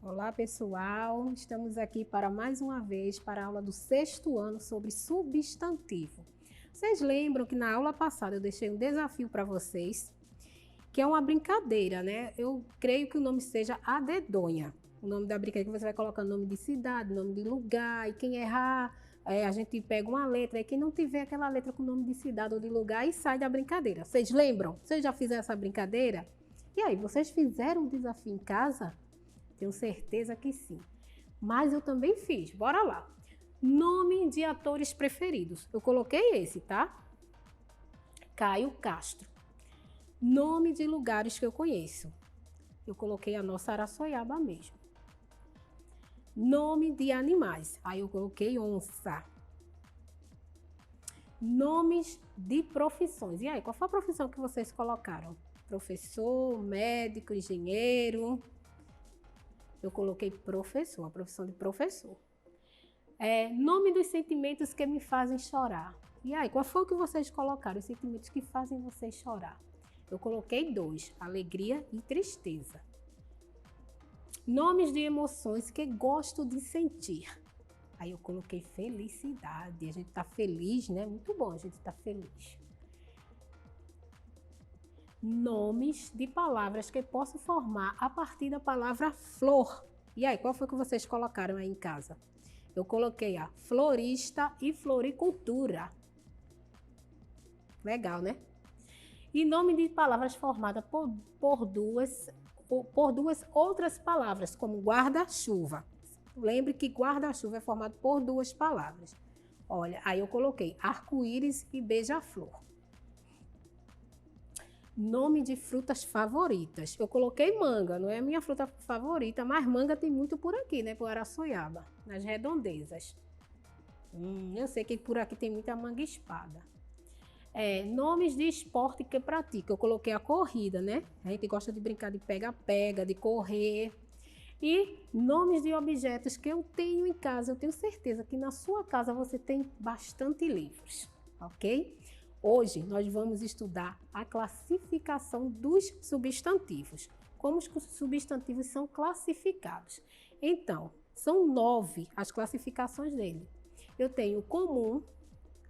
Olá, pessoal! Estamos aqui para mais uma vez para a aula do 6º ano sobre substantivo. Vocês lembram que na aula passada eu deixei um desafio para vocês, que é uma brincadeira, né? Eu creio que o nome seja a dedonha. O nome da brincadeira que você vai colocando nome de cidade, nome de lugar, e quem errar, a gente pega uma letra, e quem não tiver aquela letra com nome de cidade ou de lugar, e sai da brincadeira. Vocês lembram? Vocês já fizeram essa brincadeira? E aí, vocês fizeram o desafio em casa? Tenho certeza que sim. Mas eu também fiz. Bora lá. Nome de atores preferidos. Eu coloquei esse, tá? Caio Castro. Nome de lugares que eu conheço. Eu coloquei a nossa Araçoiaba mesmo. Nome de animais. Aí eu coloquei onça. Nomes de profissões. E aí, qual foi a profissão que vocês colocaram? Professor, médico, engenheiro. Eu coloquei professor, a profissão de professor. Nome dos sentimentos que me fazem chorar. E aí, qual foi o que vocês colocaram? Os sentimentos que fazem vocês chorar. Eu coloquei 2, alegria e tristeza. Nomes de emoções que gosto de sentir. Aí eu coloquei felicidade. A gente tá feliz, né? Muito bom a gente tá feliz. Nomes de palavras que posso formar a partir da palavra flor. E aí, qual foi que vocês colocaram aí em casa? Eu coloquei a florista e floricultura. Legal, né? E nome de palavras formadas por duas outras palavras, como guarda-chuva. Lembre que guarda-chuva é formado por 2 palavras. Olha, aí eu coloquei arco-íris e beija-flor. Nome de frutas favoritas. Eu coloquei manga, não é a minha fruta favorita, mas manga tem muito por aqui, né? Por Araçoiaba, nas redondezas. Eu sei que por aqui tem muita manga espada. Nomes de esporte que pratica. Eu coloquei a corrida, né? A gente gosta de brincar de pega-pega, de correr. E nomes de objetos que eu tenho em casa. Eu tenho certeza que na sua casa você tem bastante livros, ok? Hoje nós vamos estudar a classificação dos substantivos. Como os substantivos são classificados. Então, são 9 as classificações dele. Eu tenho o comum,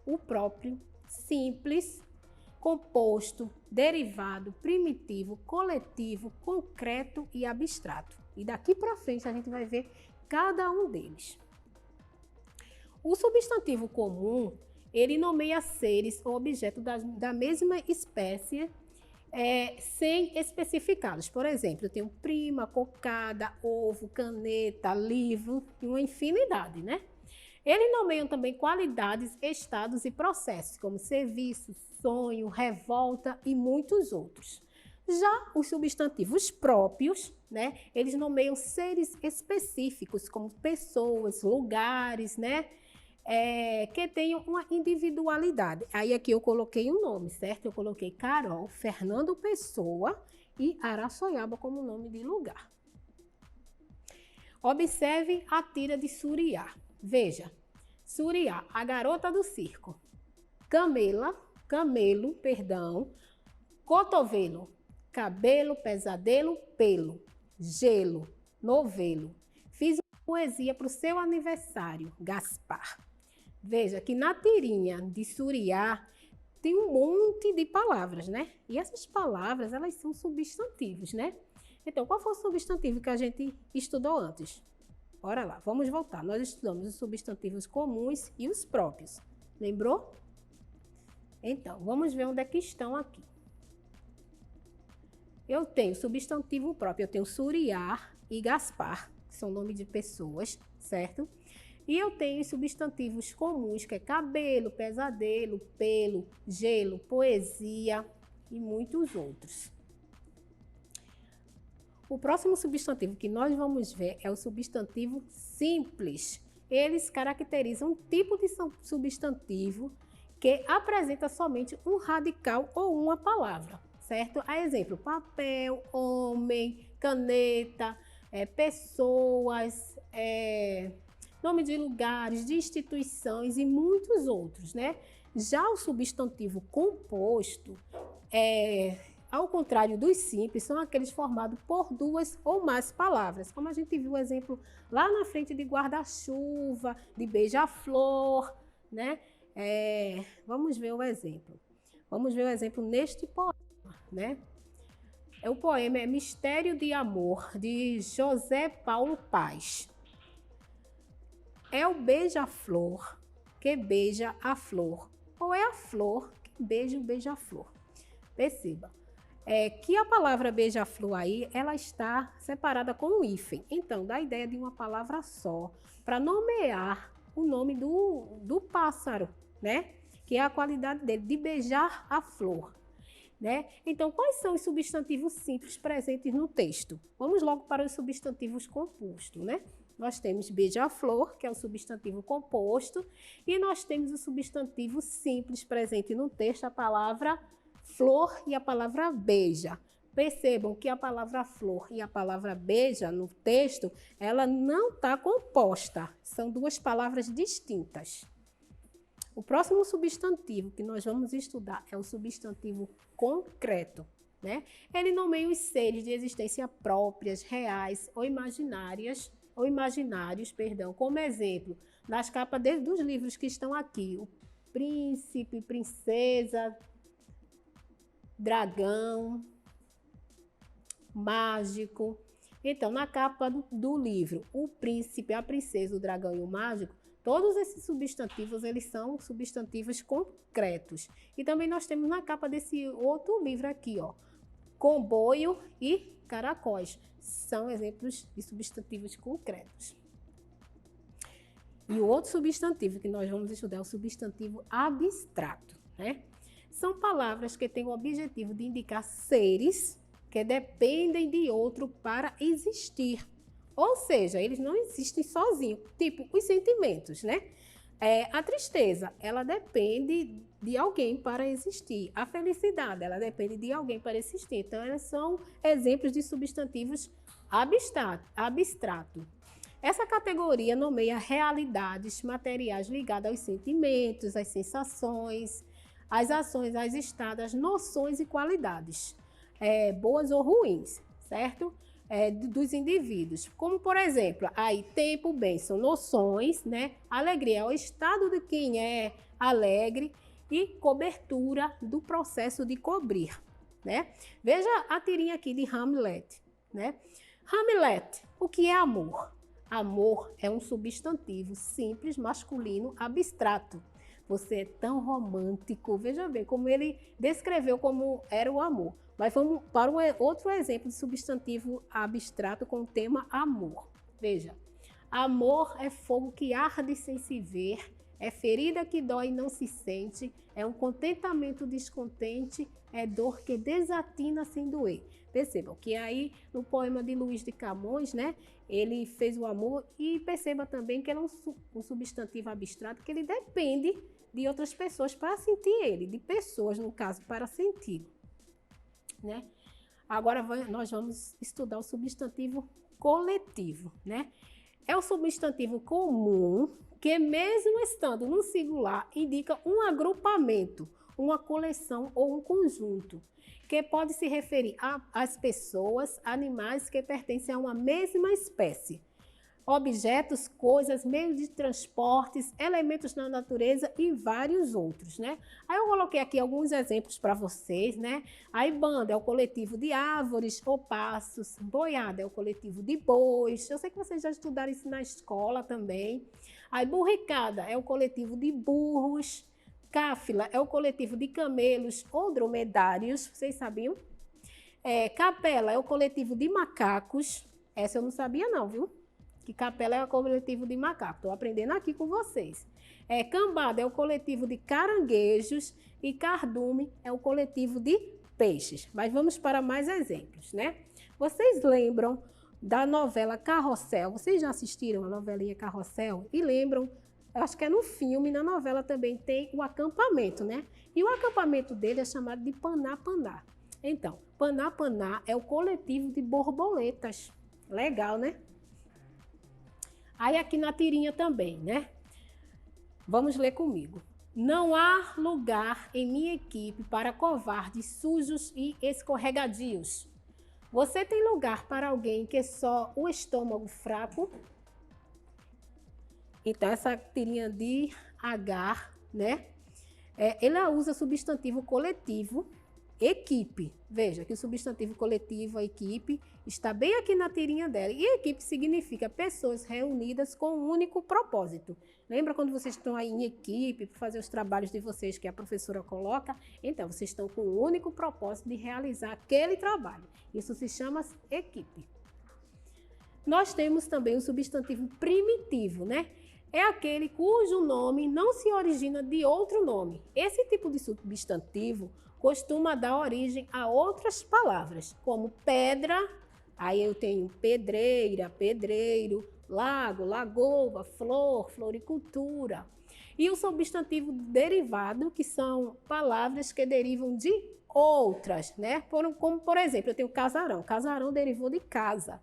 o próprio, simples, composto, derivado, primitivo, coletivo, concreto e abstrato. E daqui para frente a gente vai ver cada um deles. O substantivo comum, ele nomeia seres ou objetos da mesma espécie sem especificá-los. Por exemplo, eu tenho prima, cocada, ovo, caneta, livro e uma infinidade, né? Eles nomeiam também qualidades, estados e processos, como serviço, sonho, revolta e muitos outros. Já os substantivos próprios, né? Eles nomeiam seres específicos, como pessoas, lugares, né? Que tenham uma individualidade. Aí aqui eu coloquei um nome, certo? Eu coloquei Carol, Fernando Pessoa e Araçoiaba como nome de lugar. Observe a tira de Suriá. Veja, Suriá, a garota do circo. Camelo, cotovelo, cabelo, pesadelo, pelo, gelo, novelo. Fiz uma poesia para o seu aniversário, Gaspar. Veja que na tirinha de Suriá tem um monte de palavras, né? E essas palavras, elas são substantivos, né? Então, qual foi o substantivo que a gente estudou antes? Bora lá, vamos voltar. Nós estudamos os substantivos comuns e os próprios. Lembrou? Então, vamos ver onde é que estão aqui. Eu tenho substantivo próprio, eu tenho Suriá e Gaspar, que são nomes de pessoas, certo? E eu tenho substantivos comuns, que é cabelo, pesadelo, pelo, gelo, poesia e muitos outros. O próximo substantivo que nós vamos ver é o substantivo simples. Eles caracterizam um tipo de substantivo que apresenta somente um radical ou uma palavra, certo? A exemplo, papel, homem, caneta, pessoas, nome de lugares, de instituições e muitos outros, né? Já o substantivo composto ao contrário dos simples, são aqueles formados por duas ou mais palavras. Como a gente viu o exemplo lá na frente de guarda-chuva, de beija-flor, né? Vamos ver o exemplo. Vamos ver o exemplo neste poema, né? O poema é Mistério de Amor, de José Paulo Paz. É o beija-flor que beija a flor, ou é a flor que beija o beija-flor. Perceba, que a palavra beija-flor aí, ela está separada com um hífen. Então, dá a ideia de uma palavra só, para nomear o nome do pássaro, né? Que é a qualidade dele, de beijar a flor, né? Então, quais são os substantivos simples presentes no texto? Vamos logo para os substantivos compostos, né? Nós temos beija-flor, que é o substantivo composto, e nós temos o substantivo simples presente no texto, a palavra flor e a palavra beija. Percebam que a palavra flor e a palavra beija no texto, ela não está composta, são duas palavras distintas. O próximo substantivo que nós vamos estudar é o substantivo concreto, né? Ele nomeia os seres de existência próprias, reais ou imaginários, como exemplo, nas capas dos livros que estão aqui, o príncipe, princesa, dragão, mágico. Então, na capa do livro, o príncipe, a princesa, o dragão e o mágico, todos esses substantivos, eles são substantivos concretos. E também nós temos na capa desse outro livro aqui, ó, comboio e caracóis. São exemplos de substantivos concretos. E o outro substantivo que nós vamos estudar é o substantivo abstrato, né? São palavras que têm o objetivo de indicar seres que dependem de outro para existir. Ou seja, eles não existem sozinhos, tipo os sentimentos, né? A tristeza, ela depende de alguém para existir. A felicidade, ela depende de alguém para existir. Então, elas são exemplos de substantivos abstrato. Essa categoria nomeia realidades materiais ligadas aos sentimentos, às sensações, às ações, às estados, noções e qualidades, boas ou ruins, certo? Dos indivíduos. Como, por exemplo, aí tempo, bem, são noções, né? Alegria é o estado de quem é alegre e cobertura do processo de cobrir, né? Veja a tirinha aqui de Hamlet, né? Hamlet, o que é amor? Amor é um substantivo simples, masculino, abstrato. Você é tão romântico. Veja bem como ele descreveu como era o amor. Mas vamos para outro exemplo de substantivo abstrato com o tema amor. Veja, amor é fogo que arde sem se ver, é ferida que dói e não se sente, é um contentamento descontente, é dor que desatina sem doer. Percebam que aí no poema de Luís de Camões, né, ele fez o amor e perceba também que ele é um substantivo abstrato que ele depende de outras pessoas para sentir ele, de pessoas, no caso, para sentir. Né? Agora nós vamos estudar o substantivo coletivo, né? É o substantivo comum que, mesmo estando no singular, indica um agrupamento, uma coleção ou um conjunto, que pode se referir às pessoas, animais que pertencem a uma mesma espécie, objetos, coisas, meios de transportes, elementos na natureza e vários outros, né? Aí eu coloquei aqui alguns exemplos para vocês, né? Aí banda é o coletivo de árvores ou passos, boiada é o coletivo de bois, eu sei que vocês já estudaram isso na escola também. Aí burricada é o coletivo de burros, cáfila é o coletivo de camelos ou dromedários, vocês sabiam? Capela é o coletivo de macacos, essa eu não sabia não, viu? Que capela é o coletivo de macaco. Estou aprendendo aqui com vocês. Cambada é o coletivo de caranguejos e cardume é o coletivo de peixes. Mas vamos para mais exemplos, né? Vocês lembram da novela Carrossel? Vocês já assistiram a novelinha Carrossel? E lembram, acho que é no filme, na novela também tem o acampamento, né? E o acampamento dele é chamado de Paná-Paná. Então, Paná-Paná é o coletivo de borboletas. Legal, né? Aí aqui na tirinha também, né? Vamos ler comigo. Não há lugar em minha equipe para covardes, sujos e escorregadios. Você tem lugar para alguém que é só o estômago fraco? Então, essa tirinha de H, né? Ela usa substantivo coletivo, equipe. Veja que o substantivo coletivo, a equipe, está bem aqui na tirinha dela. E equipe significa pessoas reunidas com um único propósito. Lembra quando vocês estão aí em equipe para fazer os trabalhos de vocês que a professora coloca? Então, vocês estão com o único propósito de realizar aquele trabalho. Isso se chama equipe. Nós temos também o substantivo primitivo, né? É aquele cujo nome não se origina de outro nome. Esse tipo de substantivo costuma dar origem a outras palavras, como pedra, aí eu tenho pedreira, pedreiro, lago, lagoa, flor, floricultura. E o substantivo derivado, que são palavras que derivam de outras, né? Como, por exemplo, eu tenho casarão. Casarão derivou de casa.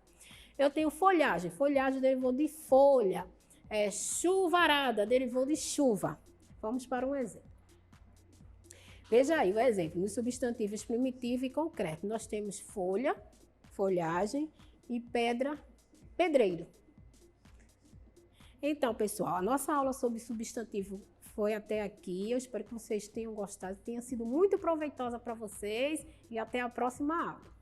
Eu tenho folhagem. Folhagem derivou de folha. Chuvarada derivou de chuva. Vamos para um exemplo. Veja aí o exemplo. Nos substantivos primitivo e concreto, nós temos folha, folhagem e pedra, pedreiro. Então, pessoal, a nossa aula sobre substantivo foi até aqui. Eu espero que vocês tenham gostado, tenha sido muito proveitosa para vocês e até a próxima aula.